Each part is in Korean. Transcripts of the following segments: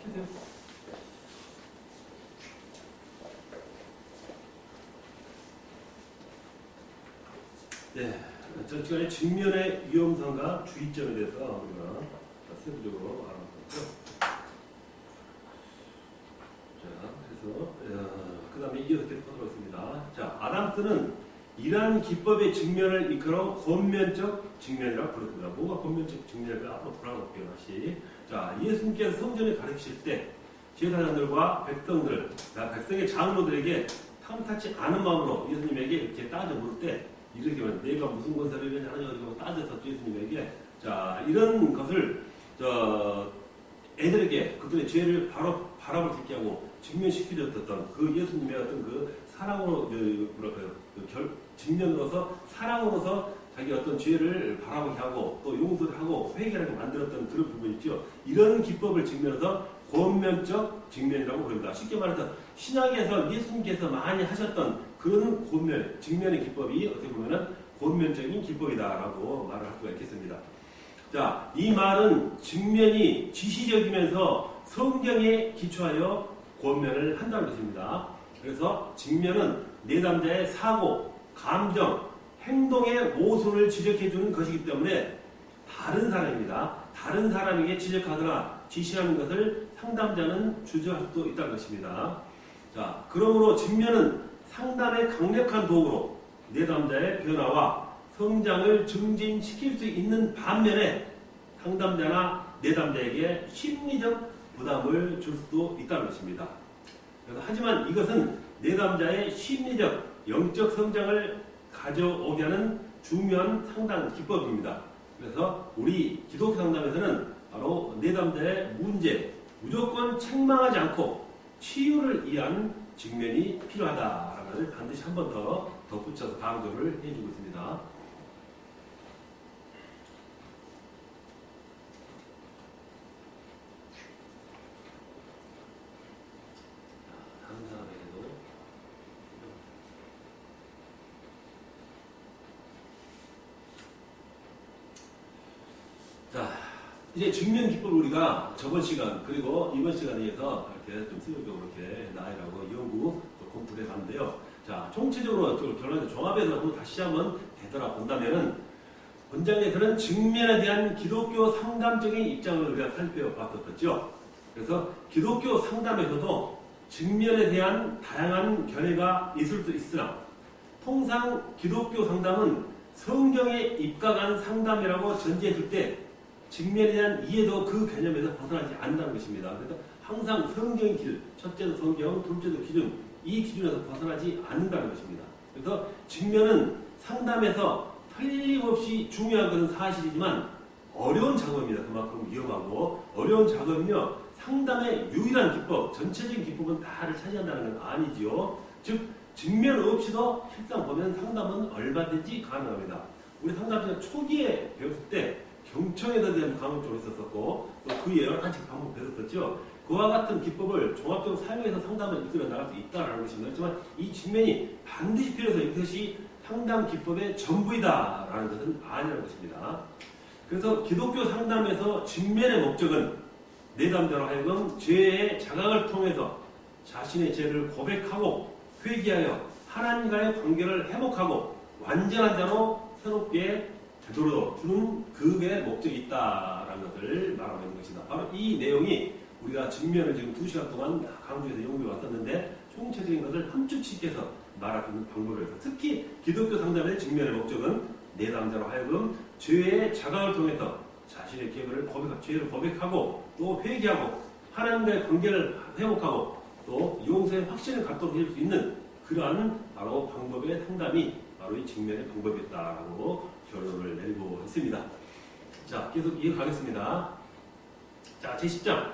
해주세요. 네, 전 시간에 직면의 위험성과 주의점에 대해서 우리가 세부적으로 알아봤고요. 자, 그래서 그 다음에 이어서 계속 하도록 하겠습니다. 자, 아담스는 이러한 기법의 직면을 이끌어 권면적 직면이라고 부릅니다. 뭐가 권면적 직면일까? 앞으로 돌아볼게요. 다시. 자, 예수님께서 성전에 가르치실 때 제사장들과 백성들, 백성의 장로들에게 탐탁치 않은 마음으로 예수님에게 이렇게 따져 물을 때 이렇게 말해요. 내가 무슨 권세를 하냐고 따져서 예수님에게 자 이런 것을 애들에게 그들의 죄를 바로 바라볼 수 있게 하고 직면시켜줬던 그 예수님의 어떤 그 사랑으로 직면으로서 사랑으로서 자기 어떤 죄를 바라보게 하고 또 용서를 하고 회개하게 만들었던 그런 부분이 있죠. 이런 기법을 직면해서 권면적 직면이라고 부릅니다. 쉽게 말해서 신약에서 예수님께서 많이 하셨던 그런 권면, 직면의 기법이 어떻게 보면은 권면적인 기법이다라고 말을 할 수가 있겠습니다. 자, 이 말은 직면이 지시적이면서 성경에 기초하여 권면을 한다는 것입니다. 그래서 직면은 내담자의 사고, 감정, 행동의 모순을 지적해주는 것이기 때문에 다른 사람입니다. 다른 사람에게 지적하거나 지시하는 것을 상담자는 주저할 수도 있다는 것입니다. 자, 그러므로 직면은 상담의 강력한 도구로 내담자의 변화와 성장을 증진시킬 수 있는 반면에 상담자나 내담자에게 심리적 부담을 줄 수도 있다는 것입니다. 그래서 하지만 이것은 내담자의 심리적, 영적 성장을 가져오게 하는 중요한 상담 기법입니다. 그래서 우리 기독교 상담에서는 바로 내담자의 문제, 무조건 책망하지 않고 치유를 위한 직면이 필요하다라는 것을 반드시 한 번 더 덧붙여서 강조를 해주고 있습니다. 다른 사람에게도 자, 이제 직면 기법을 우리가 저번 시간 그리고 이번 시간에서 이렇게 좀 수요적으로 이렇게 나열하고 연구 또 검토를 해봤는데요. 자, 총체적으로 결론을 종합해서 다시 한번 되돌아본다면은 본장에서는 직면에 대한 기독교 상담적인 입장을 우리가 살펴봤었죠. 그래서 기독교 상담에서도 직면에 대한 다양한 견해가 있을 수 있으나 통상 기독교 상담은 성경에 입각한 상담이라고 전제해줄 때 직면에 대한 이해도 그 개념에서 벗어나지 않는다는 것입니다. 그래서 항상 성경의 길, 첫째도 성경, 둘째도 기준, 이 기준에서 벗어나지 않는다는 것입니다. 그래서 직면은 상담에서 틀림없이 중요한 것은 사실이지만 어려운 작업입니다. 그만큼 위험하고 어려운 작업이며 상담의 유일한 기법, 전체적인 기법은 다를 차지한다는 건 아니지요. 즉 직면 없이도 실상 보면 상담은 얼마든지 가능합니다. 우리 상담자 초기에 배웠을 때 경청에 대한 강을 좀 했었고 또 그 여러 가지 방법 배웠었죠. 그와 같은 기법을 종합적으로 사용해서 상담을 이끌어 나갈 수 있다는 것입니다. 하지만 이 직면이 반드시 필요해서 이것이 상담 기법의 전부이다라는 것은 아니라는 것입니다. 그래서 기독교 상담에서 직면의 목적은 내담자로 하여금 죄의 자각을 통해서 자신의 죄를 고백하고 회개하여 하나님과의 관계를 회복하고 완전한 자로 새롭게 되돌려 주는 그게 목적이 있다라는 것을 말하고 있는 것이다. 바로 이 내용이 우리가 직면을 지금 2시간 동안 강조해서 연구해 왔었는데 총체적인 것을 함축씩 해서 말할 수 있는 방법이었다. 특히 기독교 상담의 직면의 목적은 내담자로 하여금 죄의 자각을 통해서 자신의 죄를 고백하고 또 회개하고 하나님과의 관계를 회복하고 또 용서의 확신을 갖도록 해줄 수 있는 그러한 바로 방법의 상담이 바로 이 직면의 방법이었다라고 결론을 내리고 있습니다. 자, 계속 이어가겠습니다. 자, 제10장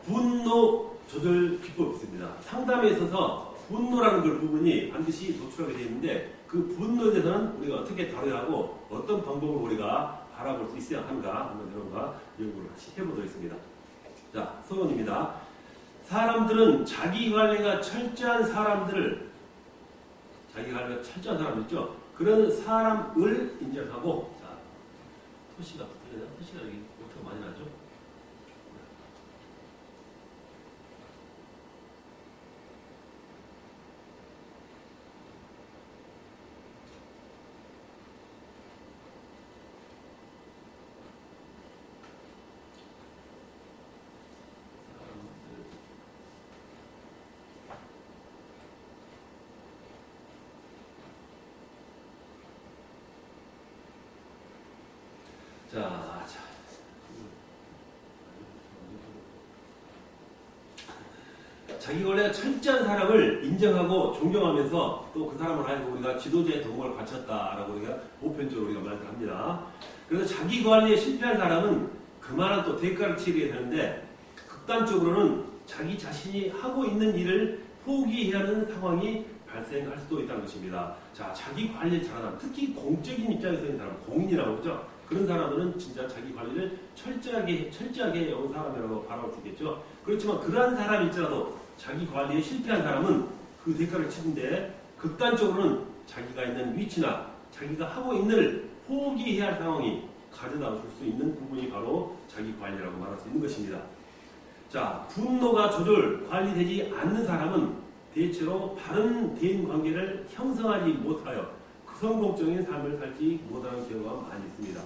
분노 조절 기법이 있습니다. 상담에 있어서 분노라는 그 부분이 반드시 노출하게 되어 있는데 그 분노에 대해서는 우리가 어떻게 다뤄야 하고 어떤 방법을 우리가 바라볼 수 있어야 하는가 한번 여러분과 연구를 같이 해보도록 하겠습니다. 자, 서론입니다. 사람들은 자기관리가 철저한 사람들 있죠. 그런 사람을 인정하고 자, 토시가 붙으려나? 토시가 여기 요트가 많이 나죠? 자. 자기 권리가 철저한 사람을 인정하고 존경하면서 또 그 사람을 알고 우리가 지도자의 도움을 바쳤다라고 우리가 보편적으로 우리가 말을 합니다. 그래서 자기 관리에 실패한 사람은 그만한 또 대가를 치르게 되는데 극단적으로는 자기 자신이 하고 있는 일을 포기해야 하는 상황이 발생할 수도 있다는 것입니다. 자, 자기 관리를 잘하는 사람, 특히 공적인 입장에서 있는 사람, 공인이라고 그러죠. 그런 사람들은 진짜 자기 관리를 철저하게 해온 사람이라고 바라볼 수 있겠죠. 그렇지만 그러한 사람일지라도 자기 관리에 실패한 사람은 그 대가를 치는데 극단적으로는 자기가 있는 위치나 자기가 하고 있는 일을 포기해야 할 상황이 가져다 줄 수 있는 부분이 바로 자기 관리라고 말할 수 있는 것입니다. 자, 분노가 관리되지 않는 사람은 대체로 바른 대인관계를 형성하지 못하여 성공적인 삶을 살지 못하는 경우가 많이 있습니다.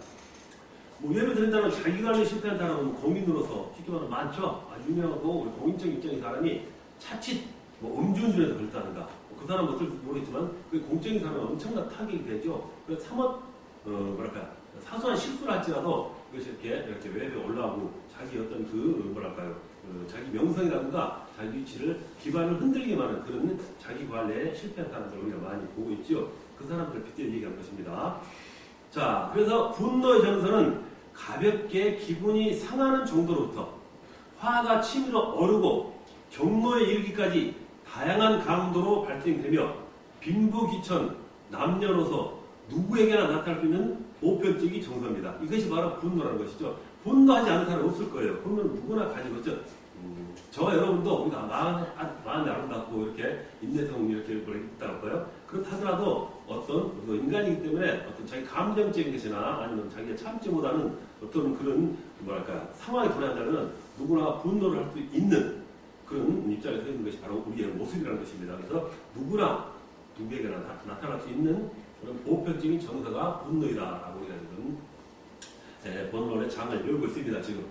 뭐 예를 들자면 자기 관리에 실패한 사람은 공인으로서 쉽게 말하면 많죠. 아주 유명하고 우리 공인적 입장의 사람이 자칫 뭐 음주운전에서 걸렸다든가 그 사람은 어떨지 모르겠지만 그 공적인 사람은 엄청난 타격이 되죠. 그래서 사소한 실수를 할지라도 이것이 이렇게 웹에 올라오고 자기 어떤 자기 명성이라든가 자기 위치를 기반을 흔들게 하는 그런 자기 관리에 실패한 사람들을 우리가 많이 보고 있죠. 그 사람들을 빗대어 얘기하는 것입니다. 자, 그래서 분노의 정서는 가볍게 기분이 상하는 정도로부터 화가 치밀어 오르고 경로에 이르기까지 다양한 강도로 발생되며 빈부귀천, 남녀노소 누구에게나 나타날 수 있는 보편적인 정서입니다. 이것이 바로 분노라는 것이죠. 분노하지 않는 사람은 없을 거예요. 분노는 누구나 가지고 있죠. 저와 여러분도 우리가 마음이 아름답고 이렇게 인내성 이렇게 있다고 할까요? 그렇다 하더라도 어떤 인간이기 때문에 어떤 자기 감정적인 것이나 아니면 자기가 참지 못하는 어떤 그런 상황이 도래한다면 누구나 분노를 할 수 있는 그런 입장에서 있는 것이 바로 우리의 모습이라는 것입니다. 그래서 누구나 누구에게나 나타날 수 있는 그런 보편적인 정서가 분노이다라고 우리가 지금 본론의 장을 열고 있습니다. 지금.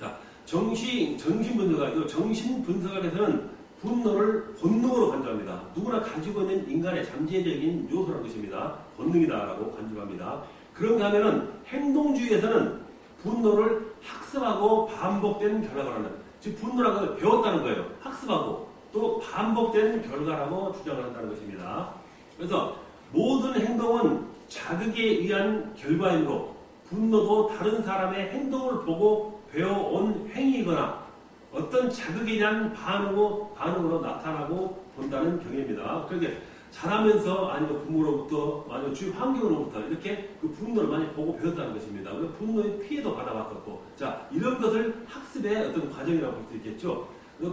자, 정신분석학에서는 분노를 본능으로 간주합니다. 누구나 가지고 있는 인간의 잠재적인 요소라는 것입니다. 본능이다라고 간주합니다. 그런가 하면은 행동주의에서는 분노를 학습하고 반복된 결과라는, 즉 분노라는 걸 배웠다는 거예요. 학습하고 또 반복된 결과라고 주장을 한다는 것입니다. 그래서 모든 행동은 자극에 의한 결과이므로 분노도 다른 사람의 행동을 보고 배워온 행위이거나 어떤 자극에 대한 반응으로 나타나고 본다는 경우입니다. 그러니까 자라면서 아니면 부모로부터 아니면 주위 환경으로부터 이렇게 그 분노를 많이 보고 배웠다는 것입니다. 분노의 피해도 받아봤었고, 자, 이런 것을 학습의 어떤 과정이라고 볼 수 있겠죠.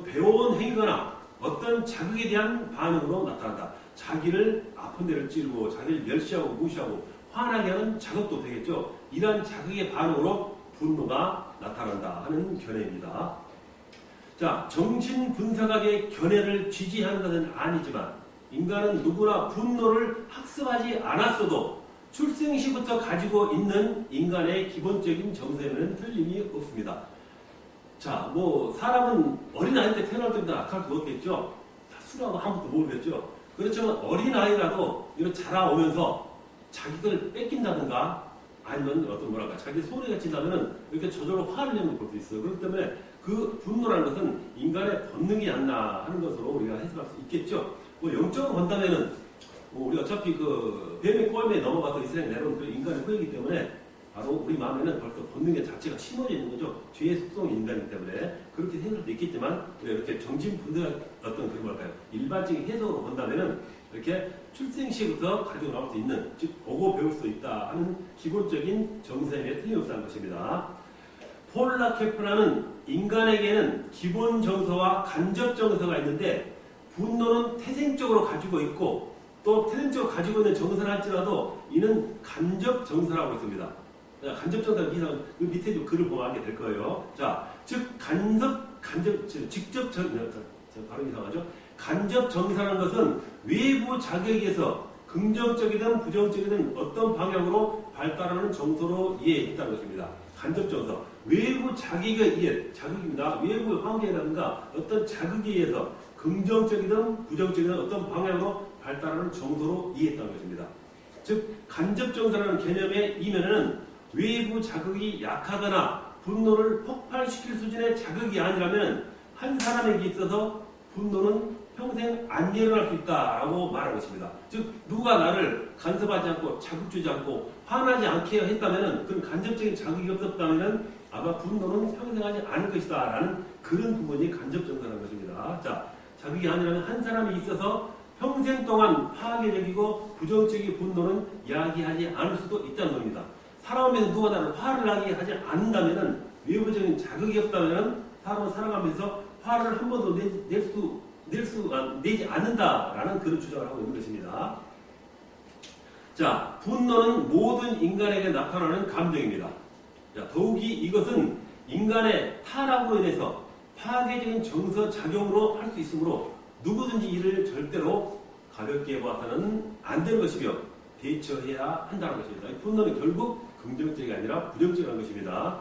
배워온 행위거나 어떤 자극에 대한 반응으로 나타난다. 자기를 아픈 데를 찌르고 자기를 멸시하고 무시하고 화나게 하는 자극도 되겠죠. 이러한 자극의 반응으로 분노가 나타난다 하는 견해입니다. 자, 정신분석학의 견해를 지지하는 것은 아니지만 인간은 누구나 분노를 학습하지 않았어도 출생 시부터 가지고 있는 인간의 기본적인 정서에는 틀림이 없습니다. 자, 사람은 어린아이 때 태어날 때보다 악할 수 없겠죠. 술하고 아무것도 모르겠죠. 그렇지만 어린아이라도 이렇게 자라오면서 자기를 뺏긴다든가 아니면 자기 손해가 친다면 이렇게 저절로 화를 내는 걸 볼 수 있어요. 그렇기 때문에 그 분노라는 것은 인간의 본능이 않나 하는 것으로 우리가 해석할 수 있겠죠. 영적으로 본다면은 우리가 어차피 뱀의 꼬임에 넘어가서 이스라엘 내려온 그 인간의 후예이기 때문에 바로 우리 마음에는 벌써 본능의 자체가 심어져 있는 거죠. 죄의 속성이 인간이기 때문에 그렇게 해석할 수 있겠지만 이렇게 정신분석의 일반적인 해석으로 본다면은 이렇게 출생 시부터 가지고 나올 수 있는, 즉 보고 배울 수 있다 하는 기본적인 정서에 틀림없다는 것입니다. 폴라 케프라는 인간에게는 기본 정서와 간접 정서가 있는데 분노는 태생적으로 가지고 있고 또 태생적으로 가지고 있는 정서를 할지라도 이는 간접 정서라고 있습니다. 간접 정서 그 밑에 좀 글을 보면 알게 될 거예요. 자, 즉 발음이 이상하죠? 간접 정서라는 것은 외부 자극에서 긍정적이든 부정적이든 어떤 방향으로 발달하는 정서로 이해했다는 것입니다. 간접 정서. 외부 자극입니다. 외부 환경이라든가 어떤 자극에 의해서 긍정적이든 부정적이든 어떤 방향으로 발달하는 정서로 이해했다는 것입니다. 즉, 간접 정서라는 개념의 이면에는 외부 자극이 약하거나 분노를 폭발시킬 수준의 자극이 아니라면 한 사람에게 있어서 분노는 평생 안 일어날 수 있다라고 말한 것입니다. 즉 누가 나를 간섭하지 않고 자극 주지 않고 화나지 않게 했다면 그런 간접적인 자극이 없었다면 아마 분노는 평생 하지 않을 것이다 라는 그런 부분이 간접정서라는 것입니다. 자, 자극이 아니라면 한 사람이 있어서 평생 동안 파괴적이고 부정적인 분노는 이야기하지 않을 수도 있다는 겁니다. 살아오면서 누가 나를 화를 나게 하지 않는다면 외부적인 자극이 없다면 사람은 살아가면서 화를 한 번도 내지 않는다라는 그런 주장을 하고 있는 것입니다. 자, 분노는 모든 인간에게 나타나는 감정입니다. 자, 더욱이 이것은 인간의 타락으로 인해서 파괴적인 정서 작용으로 할 수 있으므로 누구든지 이를 절대로 가볍게 봐서는 안 되는 것이며 대처해야 한다는 것입니다. 분노는 결국 긍정적이 아니라 부정적인 것입니다.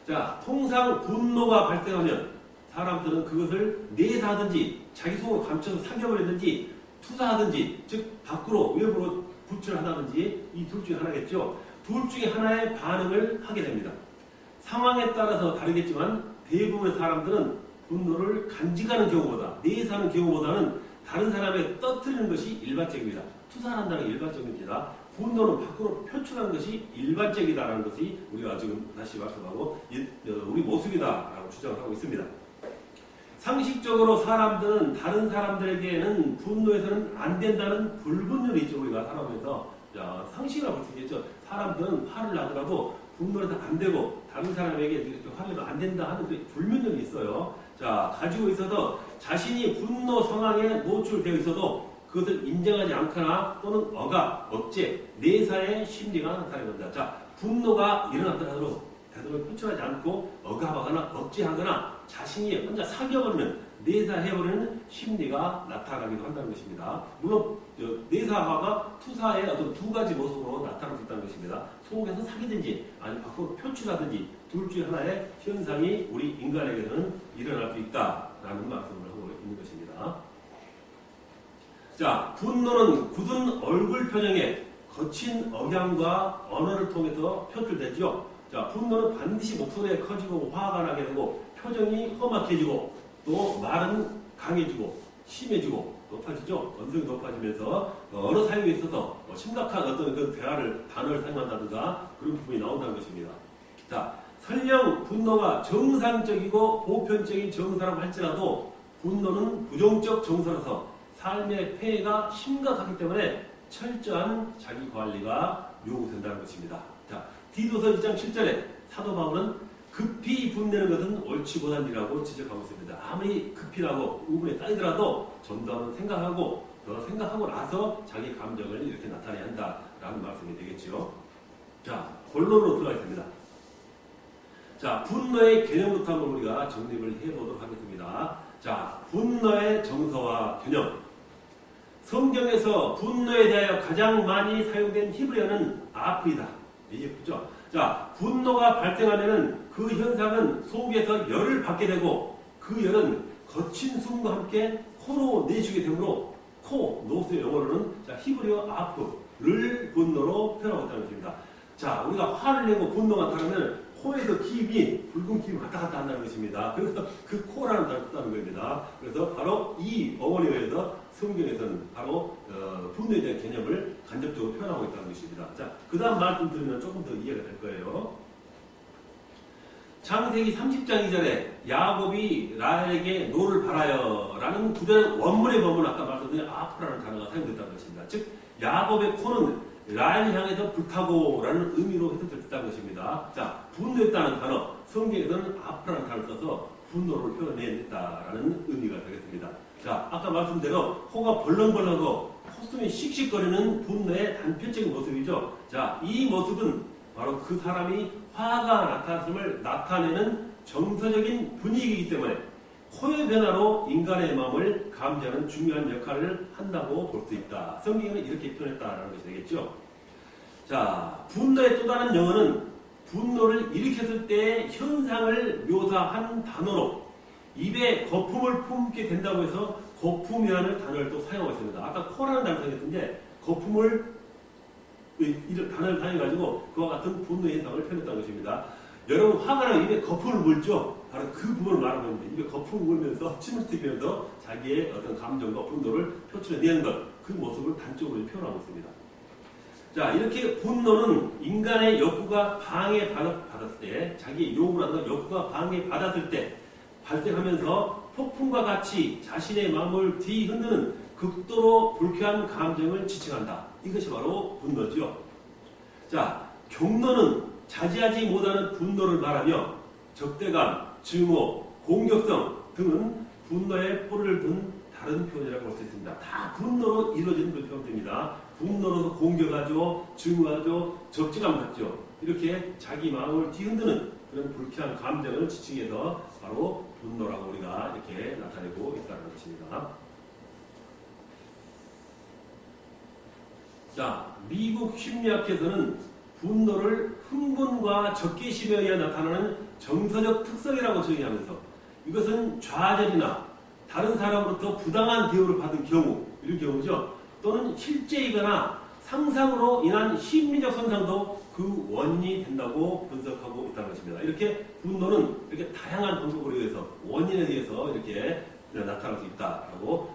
자, 통상 분노가 발생하면 사람들은 그것을 내사하든지 자기 속으로 감춰서 사겨버리든지 투사하든지 즉 밖으로 외부로 분출하다든지 이 둘 중에 하나겠죠. 둘 중에 하나의 반응을 하게 됩니다. 상황에 따라서 다르겠지만 대부분의 사람들은 분노를 간직하는 경우보다 내사하는 경우보다는 다른 사람에 떠뜨리는 것이 일반적입니다. 투사한다는 게 일반적입니다. 분노는 밖으로 표출하는 것이 일반적이다라는 것이 우리가 지금 다시 말씀하고 우리 모습이다라고 주장을 하고 있습니다. 상식적으로 사람들은 다른 사람들에게는 분노해서는 안 된다는 불분율이 있죠. 우리가 살아오면서 상식이라고 볼 수 있겠죠. 사람들은 화를 나더라도 분노해서 안 되고 다른 사람에게 이렇게 화를 내면 안 된다 하는 그 불분율이 있어요. 자, 가지고 있어서 자신이 분노 상황에 노출되어 있어도 그것을 인정하지 않거나 또는 억압, 억제, 내사의 심리가 나타납니다. 자, 분노가 일어났더라도 대답을 표출하지 않고 억압하거나 억제하거나 자신이 혼자 사겨버리는 내사해버리는 심리가 나타나기도 한다는 것입니다. 물론 내사화가 투사의 어떤 두 가지 모습으로 나타날 수 있다는 것입니다. 속에서 사귀든지 아니면 밖으로 표출하든지 둘 중에 하나의 현상이 우리 인간에게는 일어날 수 있다라는 말씀을 하고 있는 것입니다. 자, 분노는 굳은 얼굴 표정에 거친 억양과 언어를 통해서 표출되죠. 자, 분노는 반드시 목소리가 커지고 화가 나게 되고 표정이 험악해지고 또 말은 강해지고 심해지고 높아지죠. 언성이 높아지면서 언어 사용에 있어서 심각한 어떤 그 단어를 사용한다든가 그런 부분이 나온다는 것입니다. 자, 설령 분노가 정상적이고 보편적인 정서라고 할지라도 분노는 부정적 정서라서 삶의 폐해가 심각하기 때문에 철저한 자기 관리가 요구된다는 것입니다. 자, 디도서 2장 7절에 사도 바울은 급히 분내는 것은 옳지 못한 일이라고 지적하고 있습니다. 아무리 급히 나고 의문에 쌓이더라도 좀 더 생각하고 더 생각하고 나서 자기 감정을 이렇게 나타내야 한다라는 말씀이 되겠죠. 자, 본론으로 들어가겠습니다. 자, 분노의 개념부터 한번 우리가 정립을 해보도록 하겠습니다. 자, 분노의 정서와 개념. 성경에서 분노에 대하여 가장 많이 사용된 히브리어는 아프이다. 이게 그죠? 자, 분노가 발생하면은 그 현상은 속에서 열을 받게 되고 그 열은 거친 숨과 함께 코로 내쉬게 되므로 노스의 영어로는 자, 히브리어 아프를 분노로 표현하고 있다는 것입니다. 자, 우리가 화를 내고 분노가 나타나면 코에서 기임이 붉은 기임이 왔다 갔다 한다는 것입니다. 그래서 그 코라는 단어를 썼다는 겁니다. 그래서 바로 이 어원에서 성경에서는 바로 분노에 대한 개념을 간접적으로 표현하고 있다는 것입니다. 자, 그 다음 말씀 들으면 조금 더 이해가 될 거예요. 창세기 30장 2절에 야곱이 라헬에게 노를 바라여 라는 구절의 원문의 법은 아까 말씀드린 아프라는 단어가 사용됐다는 것입니다. 즉 야곱의 코는 라헬 향해서 불타고 라는 의미로 해석됐다는 것입니다. 자, 분노했다는 단어, 성경에서는 아프라는 단어를 써서 분노를 표현해냈다라는 의미가 되겠습니다. 자, 아까 말씀대로 코가 벌렁벌렁하고 콧숨이 씩씩거리는 분노의 단편적인 모습이죠. 자, 이 모습은 바로 그 사람이 화가 나타났음을 나타내는 정서적인 분위기이기 때문에 코의 변화로 인간의 마음을 감지하는 중요한 역할을 한다고 볼 수 있다. 성경에는 이렇게 표현했다라는 것이 되겠죠. 자, 분노의 또 다른 영어는 분노를 일으켰을 때의 현상을 묘사한 단어로 입에 거품을 품게 된다고 해서 거품이라는 단어를 또 사용하고 있습니다. 아까 코라는 단어를 사용했는데 거품을 이런 단어를 사용해가지고 그와 같은 분노의 현상을 표현했다는 것입니다. 여러분 화가 나면 입에 거품을 물죠. 바로 그 부분을 말하는 겁니다. 입에 거품을 물면서 침을 튀기면서 자기의 어떤 감정과 분노를 표출해내는 것, 그 모습을 단적으로 표현하고 있습니다. 자, 이렇게 분노는 인간의 욕구가 방해받았을 때, 자기의 요구라든가 욕구가 방해받았을 때 발생하면서 폭풍과 같이 자신의 마음을 뒤흔드는 극도로 불쾌한 감정을 지칭한다. 이것이 바로 분노죠. 자, 경노는 자제하지 못하는 분노를 말하며 적대감, 증오, 공격성 등은 분노의 뿌리를 둔 다른 표현이라고 볼 수 있습니다. 다 분노로 이루어지는 그 표현입니다. 분노로서 공격하죠, 증오하죠, 적대감 갖죠. 이렇게 자기 마음을 뒤흔드는 그런 불쾌한 감정을 지칭해서 바로 분노라고 우리가 이렇게 나타내고 있다는 것입니다. 자, 미국 심리학에서는 분노를 흥분과 적개심에 의해 나타나는 정서적 특성이라고 정의하면서 이것은 좌절이나 다른 사람으로부터 부당한 대우를 받은 경우, 이런 경우죠. 또는 실제이거나 상상으로 인한 심리적 손상도 그 원인이 된다고 분석하고 있다는 것입니다. 이렇게 분노는 이렇게 다양한 방법으로 의해서 원인에 의해서 이렇게 나타날 수 있다라고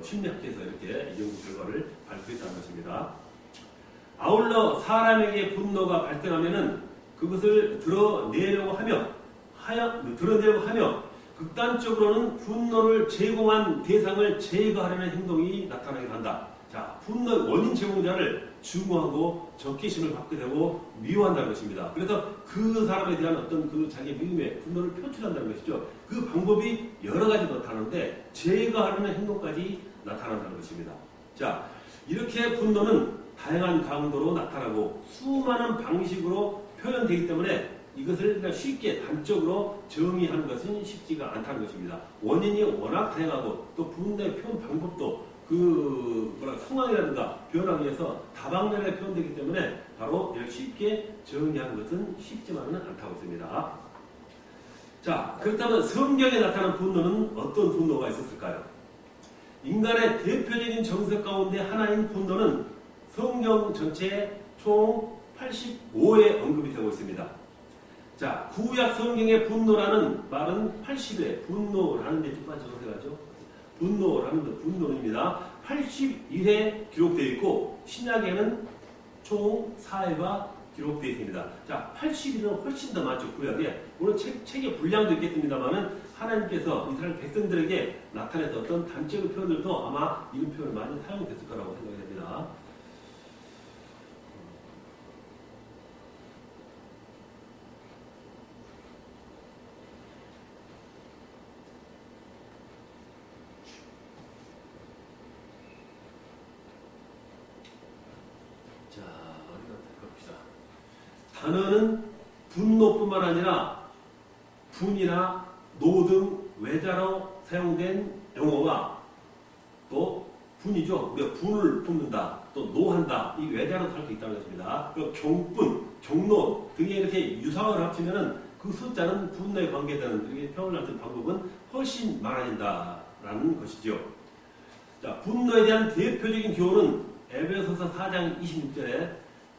심리학에서 이렇게 연구 결과를 발표했다는 것입니다. 아울러 사람에게 분노가 발생하면은 그것을 드러내려고 하며 극단적으로는 분노를 제공한 대상을 제거하려는 행동이 나타나게 한다. 자, 분노 원인 제공자를 증오하고 적개심을 받게 되고 미워한다는 것입니다. 그래서 그 사람에 대한 어떤 그 자기의 미움의 분노를 표출한다는 것이죠. 그 방법이 여러 가지 나타나는데 제거하려는 행동까지 나타난다는 것입니다. 자, 이렇게 분노는 다양한 강도로 나타나고 수많은 방식으로 표현되기 때문에 이것을 그냥 쉽게 단적으로 정의하는 것은 쉽지가 않다는 것입니다. 원인이 워낙 다양하고 또 분노의 표현 방법도 상황이라든가 변화에 의해서 다방면에 표현되기 때문에 바로 이렇게 쉽게 정의하는 것은 쉽지만은 않다고 했습니다. 자, 그렇다면 성경에 나타난 분노는 어떤 분노가 있었을까요? 인간의 대표적인 정서 가운데 하나인 분노는 성경 전체에 총 85회 언급이 되고 있습니다. 자, 구약 성경의 분노라는 말은 80회, 분노라는 데 좀 빠져서 분노라는 분노입니다. 81회 기록되어 있고 신약에는 총 4회가 기록되어 있습니다. 자, 81회는 훨씬 더 많죠, 구약에. 물론 책의 분량도 있겠습니다만은 하나님께서 이스라엘 백성들에게 나타냈던 어떤 단적인 표현들도 아마 이런 표현을 많이 사용됐을 거라고 생각이 됩니다. 자, 어디가 봅시다. 단어는 분노뿐만 아니라 분이나 노 등 외자로 사용된 용어와 또 분이죠. 우리가 분을 품는다, 또 노한다, 이 외자로 할 수 있다는 것입니다. 그리고 경분, 경노 등에 이렇게 유사어를 합치면은 그 숫자는 분노에 관계되는 이렇게 표현을 하는 방법은 훨씬 많아진다라는 것이죠. 자, 분노에 대한 대표적인 교훈은 에베소서 4장 26절에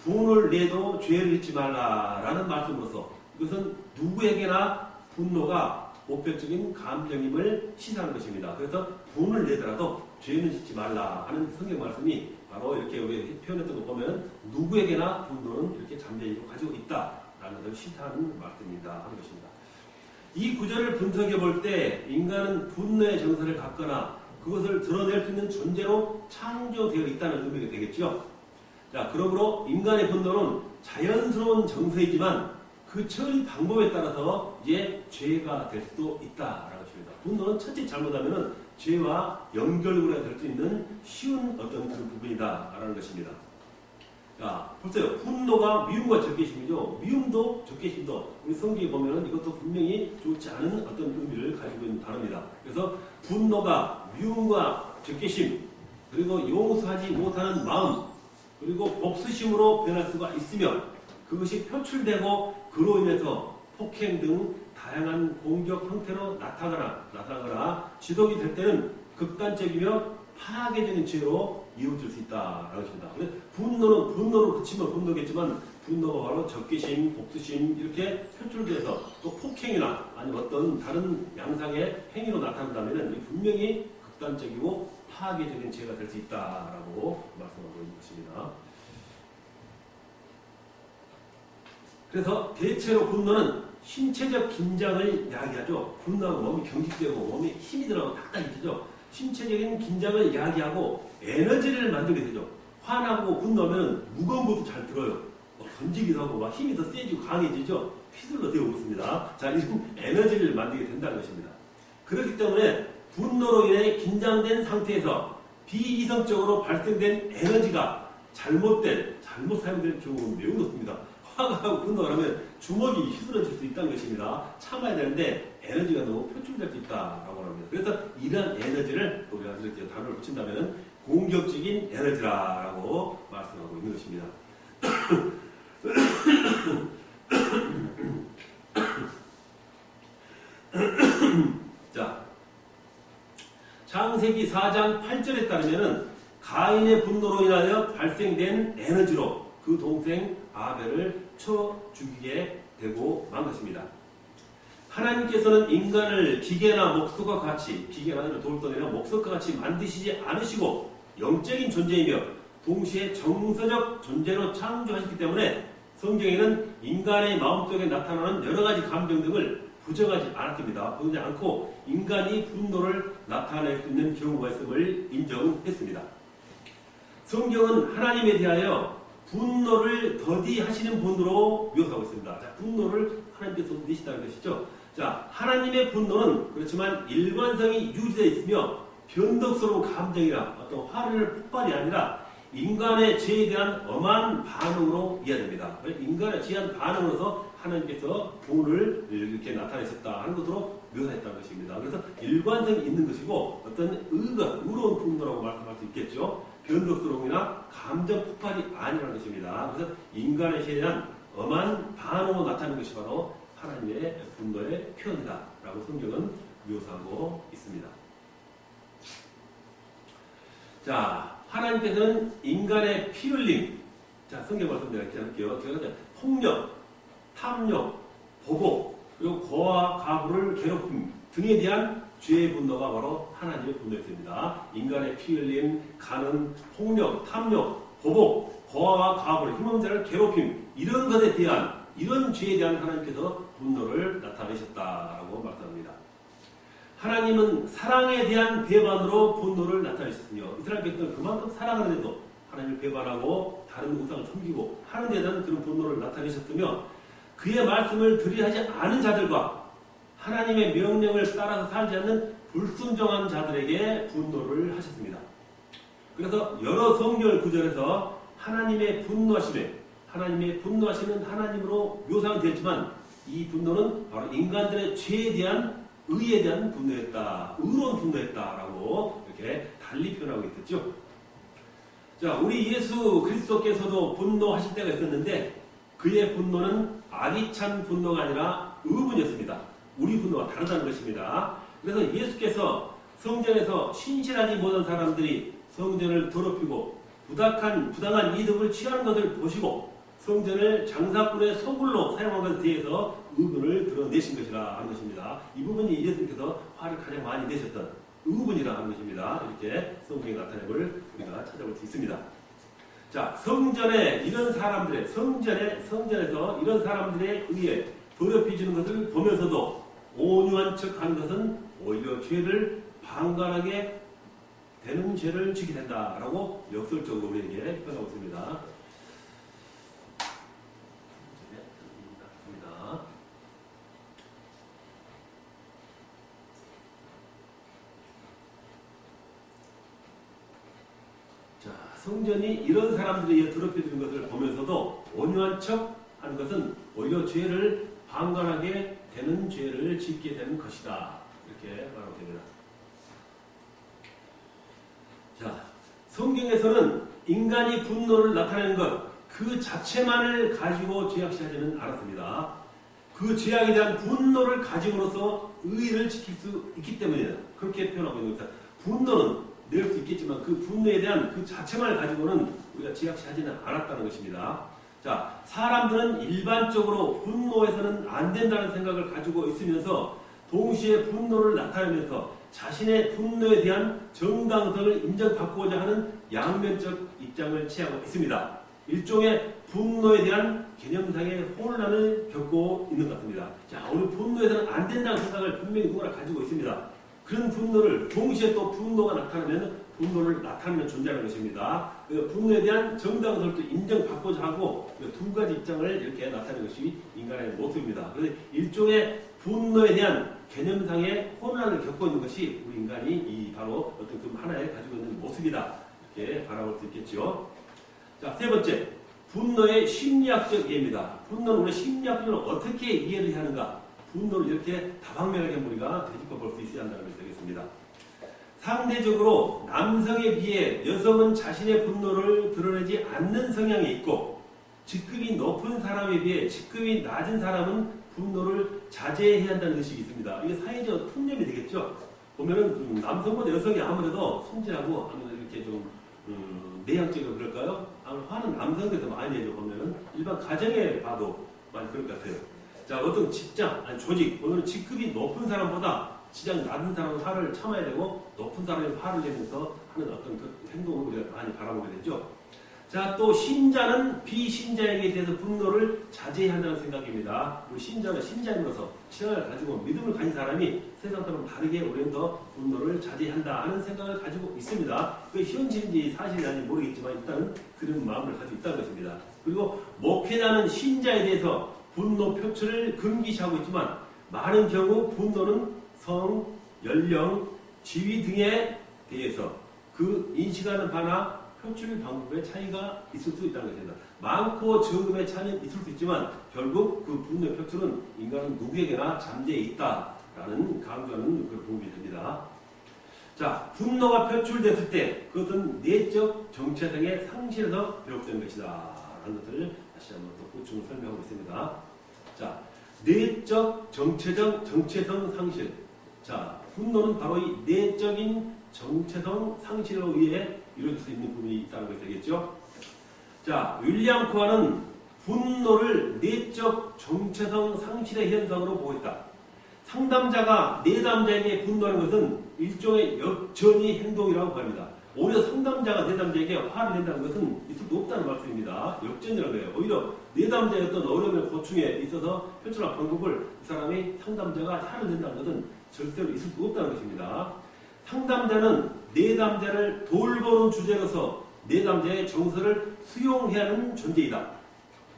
분을 내도 죄를 짓지 말라라는 말씀으로서 이것은 누구에게나 분노가 보편적인 감정임을 시사하는 것입니다. 그래서 분을 내더라도 죄는 짓지 말라 하는 성경 말씀이 바로 이렇게 우리 표현했던 거 보면 누구에게나 분노는 이렇게 잠재적으로 가지고 있다라는 것을 시사하는 말씀입니다. 하는 것입니다. 이 구절을 분석해 볼 때 인간은 분노의 정서를 갖거나 그것을 드러낼 수 있는 존재로 창조되어 있다는 의미가 되겠죠. 자, 그러므로 인간의 분노는 자연스러운 정서이지만 그 처리 방법에 따라서 이제 죄가 될 수도 있다라는 것입니다. 분노는 첫째 잘못하면은 죄와 연결고리가 될 수 있는 쉬운 어떤 그런 부분이다라는 것입니다. 자, 보세요. 분노가 미움과 적개심이죠. 미움도 적개심도 우리 성경에 보면은 이것도 분명히 좋지 않은 어떤 의미를 가지고 있는 단어입니다. 그래서 분노가 미움과 적개심 그리고 용서하지 못하는 마음 그리고 복수심으로 변할 수가 있으며 그것이 표출되고 그로 인해서 폭행 등 다양한 공격 형태로 나타나거나 지속이 될 때는 극단적이며 파괴적인 죄로 이어질 수 있다라는 것입니다. 분노는 분노로 그치면 분노겠지만 분노가 바로 적개심, 복수심 이렇게 표출돼서 또 폭행이나 아니면 어떤 다른 양상의 행위로 나타난다면 분명히 극단적이고 파괴적인 죄가 될 수 있다라고 말씀하고 있는 것입니다. 그래서 대체로 분노는 신체적 긴장을 야기하죠. 분노하고 몸이 경직되고 몸에 힘이 들어가고 딱딱해지죠. 신체적인 긴장을 야기하고 에너지를 만들게 되죠. 화나고 분노하면 무거운 것도 잘 들어요. 던지기도 하고 막 힘이 더 세지고 강해지죠. 휘둘러 되고 있습니다. 자, 이런 에너지를 만들게 된다는 것입니다. 그렇기 때문에 분노로 인해 긴장된 상태에서 비이성적으로 발생된 에너지가 잘못 사용될 경우는 매우 높습니다. 화가 나고 분노가 하면 주먹이 휘둘러질 수 있다는 것입니다. 참아야 되는데 에너지가 너무 표출될 수 있다라고 합니다. 그래서 이러한 에너지를 우리가 이렇게 단어를 붙인다면 공격적인 에너지라고 말씀하고 있는 것입니다. 자, 창세기 4장 8절에 따르면은 가인의 분노로 인하여 발생된 에너지로 그 동생 아벨을 쳐 죽이게 되고 만 것입니다. 하나님께서는 인간을 기계나 목석과 같이, 기계가 아니라 돌덩이나 목석과 같이 만드시지 않으시고 영적인 존재이며 동시에 정서적 존재로 창조하셨기 때문에 성경에는 인간의 마음속에 나타나는 여러 가지 감정 등을 부정하지 않았습니다. 부정하지 않고 인간이 분노를 나타낼 수 있는 경우가 있음을 인정했습니다. 성경은 하나님에 대하여 분노를 더디하시는 분으로 묘사하고 있습니다. 자, 분노를 하나님께서 내신다는 것이죠. 자, 하나님의 분노는 그렇지만 일관성이 유지되어 있으며 변덕스러운 감정이나 어떤 화를 폭발이 아니라 인간의 죄에 대한 엄한 반응으로 이해됩니다. 인간의 죄에 대한 반응으로서 하나님께서 분을 이렇게 나타내셨다 하는 것으로 묘사했다는 것입니다. 그래서 일관성이 있는 것이고 어떤 의로운 분노라고 말씀할 수 있겠죠. 변덕스러움이나 감정 폭발이 아니라는 것입니다. 그래서 인간의 죄에 대한 엄한 반응으로 나타나는 것이 바로 하나님의 분노의 표현이다라고 성경은 묘사하고 있습니다. 자, 하나님께서는 인간의 피 흘림, 자, 성경 말씀 내가 이렇게 할게요. 제가 폭력, 탐욕, 보복, 그리고 고아, 가부를 괴롭힘 등에 대한 죄의 분노가 바로 하나님의 분노였습니다. 인간의 피 흘림, 가는, 폭력, 탐욕, 보복, 고아와 가부를 힘없는 자를 괴롭힘 이런 것에 대한 이런 죄에 대한 하나님께서 분노를 나타내셨다라고 말씀합니다. 하나님은 사랑에 대한 배반으로 분노를 나타내셨으며 이스라엘 백성을 그만큼 사랑하는데도 하나님을 배반하고 다른 우상을 섬기고 하는 데 대한 그런 분노를 나타내셨으며 그의 말씀을 들이하지 않은 자들과 하나님의 명령을 따라서 살지 않는 불순종한 자들에게 분노를 하셨습니다. 그래서 여러 성경 구절에서 하나님의 분노하심은 하나님으로 묘사가 되었지만 이 분노는 바로 인간들의 죄에 대한 의에 대한 분노였다. 의로운 분노였다라고 이렇게 달리 표현하고 있겠죠. 자, 우리 예수 그리스도께서도 분노하실 때가 있었는데 그의 분노는 악이 찬 분노가 아니라 의분이었습니다. 우리 분노와 다르다는 것입니다. 그래서 예수께서 성전에서 신실하지 못한 사람들이 성전을 더럽히고 부당한 이득을 취하는 것을 보시고 성전을 장사꾼의 소굴로 사용한 것에 대해서 의분을 드러내신 것이라 하는 것입니다. 이 부분이 예수님께서 화를 가장 많이 내셨던 의분이라 하는 것입니다. 이렇게 성경에 나타내볼 우리가 찾아볼 수 있습니다. 자, 성전에 이런 사람들의 성전에서 이런 사람들에 의해 더럽혀지는 것을 보면서도 온유한 척하는 것은 오히려 죄를 방관하게 되는 죄를 지게 된다라고 역설적으로 우리에게 표현하고 있습니다. 성전이 이런 사람들에 의해 더럽혀지는 것을 보면서도 온유한 척 하는 것은 오히려 죄를 방관하게 되는 죄를 짓게 되는 것이다. 이렇게 말하고 됩니다. 자, 성경에서는 인간이 분노를 나타내는 것, 그 자체만을 가지고 죄악시하지는 않았습니다. 그 죄악에 대한 분노를 가짐으로써 의의를 지킬 수 있기 때문이다. 그렇게 표현하고 있는 겁니다. 분노는 낼 수 있겠지만 그 분노에 대한 그 자체만을 가지고는 우리가 지각시하지는 않았다는 것입니다. 자, 사람들은 일반적으로 분노해서는 안 된다는 생각을 가지고 있으면서 동시에 분노를 나타내면서 자신의 분노에 대한 정당성을 인정받고자 하는 양면적 입장을 취하고 있습니다. 일종의 분노에 대한 개념상의 혼란을 겪고 있는 것 같습니다. 자, 오늘 분노해서는 안 된다는 생각을 분명히 누구나 가지고 있습니다. 그런 분노를 동시에 또 분노가 나타나면 분노를 나타내는 존재라는 것입니다. 분노에 대한 정당성을 또 인정받고자 하고 두 가지 입장을 이렇게 나타내는 것이 인간의 모습입니다. 그래서 일종의 분노에 대한 개념상의 혼란을 겪고 있는 것이 우리 인간이 바로 어떤 그 하나에 가지고 있는 모습이다. 이렇게 바라볼 수 있겠죠. 자, 세 번째, 분노의 심리학적 이해입니다. 분노는 우리 심리학적으로 어떻게 이해를 해야 하는가? 분노를 이렇게 다방면하게 우리가 되짚어 볼 수 있어야 한다는 것이 되겠습니다. 상대적으로 남성에 비해 여성은 자신의 분노를 드러내지 않는 성향이 있고 직급이 높은 사람에 비해 직급이 낮은 사람은 분노를 자제해야 한다는 것이 있습니다. 이게 사회적 통념이 되겠죠. 보면은 남성보다 여성이 아무래도 순진하고 아무래도 이렇게 좀 내향적이고 그럴까요? 아무래도 화는 남성들이 더 많이 내죠. 보면은 일반 가정에 봐도 많이 그럴 것 같아요. 자, 어떤 직장, 아니 조직, 보면은 직급이 높은 사람보다 지장 낮은 사람은 화를 참아야 되고 높은 사람이 화를 내면서 하는 어떤 그 행동을 우리가 많이 바라보게 되죠. 자, 또 신자는 비신자에게 대해서 분노를 자제해야 한다는 생각입니다. 우리 신자는 신자임으로서 신앙을 가지고 믿음을 가진 사람이 세상 사람과 다르게 우리는 더 분노를 자제한다 하는 생각을 가지고 있습니다. 그게 현실인지 사실이 아닌지 모르겠지만 일단은 그런 마음을 가지고 있다는 것입니다. 그리고 목회자는 신자에 대해서 분노 표출을 금기시하고 있지만 많은 경우 분노는 성, 연령, 지위 등에 대해서 그 인식하는 바나 표출 방법의 차이가 있을 수 있다는 것입니다. 많고 적음의 차이는 있을 수 있지만 결국 그 분노의 표출은 인간은 누구에게나 잠재해 있다라는 강조하는 그 부분이 됩니다. 자, 분노가 표출됐을 때 그것은 내적 정체성의 상실에서 비롯된 것이다 라는 것을 다시 한번 또 보충을 설명하고 있습니다. 자, 내적 정체성 상실. 자, 분노는 바로 이 내적인 정체성 상실로 의해 이루어질 수 있는 부분이 있다는 것이 되겠죠. 자, 윌리엄 코아는 분노를 내적 정체성 상실의 현상으로 보고 있다. 상담자가 내담자에게 분노하는 것은 일종의 역전의 행동이라고 합니다. 오히려 상담자가 내담자에게 화를 낸다는 것은 있을 수 없다는 말씀입니다. 역전이라는 거예요. 오히려 내담자의 어떤 어려움의 고충에 있어서 표출할 방법을 이 사람이 상담자가 화를 낸다는 것은 절대로 있을 수 없다는 것입니다. 상담자는 내담자를 돌보는 주제로서 내담자의 정서를 수용해야 하는 존재이다.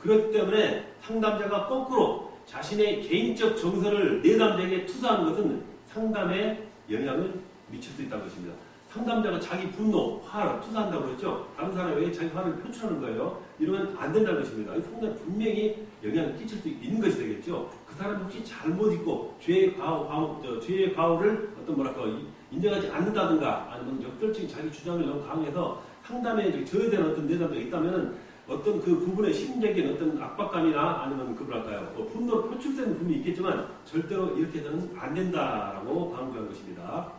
그렇기 때문에 상담자가 거꾸로 자신의 개인적 정서를 내담자에게 투사하는 것은 상담에 영향을 미칠 수 있다는 것입니다. 상담자가 자기 분노, 화를 투사한다고 그랬죠. 다른 사람에게 자기 화를 표출하는 거예요. 이러면 안 된다는 것입니다. 상담 분명히 영향을 끼칠 수 있는 것이 되겠죠. 그 사람이 혹시 잘못 있고 죄의 과오를 어떤 뭐랄까 인정하지 않는다든가 아니면 역설적인 자기 주장을 너무 강해서 상담에 저해되는 어떤 내담자가 있다면은 어떤 그 부분의 심리적인 어떤 압박감이나 아니면 그 뭐랄까요 분노로 표출되는 부분이 있겠지만 절대로 이렇게 해서는 안 된다라고 강조한 것입니다.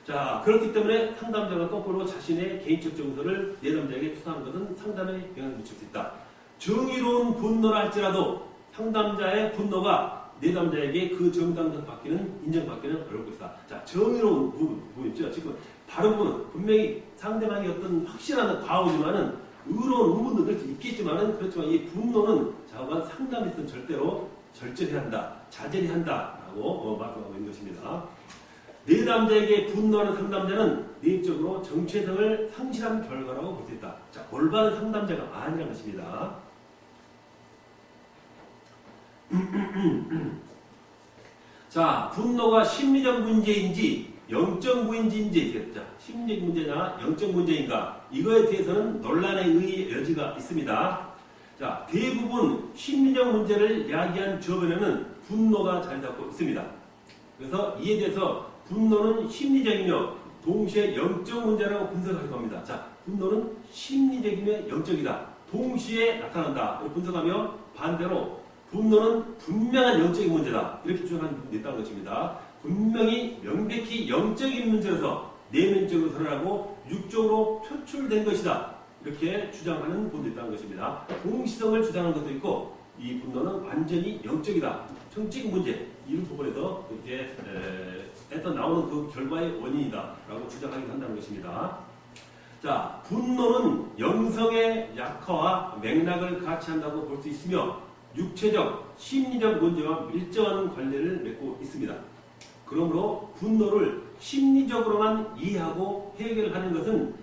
자, 그렇기 때문에 상담자가 거꾸로 자신의 개인적 정서를 내담자에게 투사하는 것은 상담에 영향을 미칠 수 있다. 정의로운 분노라 할지라도 상담자의 분노가 내담자에게 그 정당성 인정받기는 어려울 것이다. 자, 정의로운 부분 있죠. 지금 바른 부분은 분명히 상대방이 어떤 확실한 과오지만은 의로운 부분도 그렇게 있겠지만은 그렇지만 이 분노는 자관 상담에서는 절대로 절제해야 한다, 자제해야 한다라고 말씀하고 있는 것입니다. 내담자에게 분노하는 상담자는 내적으로 정체성을 상실한 결과라고 볼 수 있다. 자, 올바른 상담자가 아니라는 것입니다. 자, 분노가 심리적 문제인지 영적 문제인지 심리적 문제냐 영적 문제인가 이거에 대해서는 논란의 여지가 있습니다. 자, 대부분 심리적 문제를 야기한 저변에는 분노가 자리 잡고 있습니다. 그래서 이에 대해서 분노는 심리적이며 동시에 영적 문제라고 분석하기도 합니다. 자, 분노는 심리적이며 영적이다. 동시에 나타난다. 분석하며 반대로 분노는 분명한 영적인 문제다. 이렇게 주장하는 분들이 있다는 것입니다. 분명히 명백히 영적인 문제라서 내면적으로 드러나고 육적으로 표출된 것이다. 이렇게 주장하는 분도 있다는 것입니다. 공시성을 주장하는 것도 있고 이 분노는 완전히 영적이다. 정적 문제 이런 부분에서 이렇게 일단 나오는 그 결과의 원인이다 라고 주장하기도 한다는 것입니다. 자, 분노는 영성의 약화와 맥락을 같이 한다고 볼 수 있으며 육체적, 심리적 문제와 밀접한 관련을 맺고 있습니다. 그러므로 분노를 심리적으로만 이해하고 해결하는 것은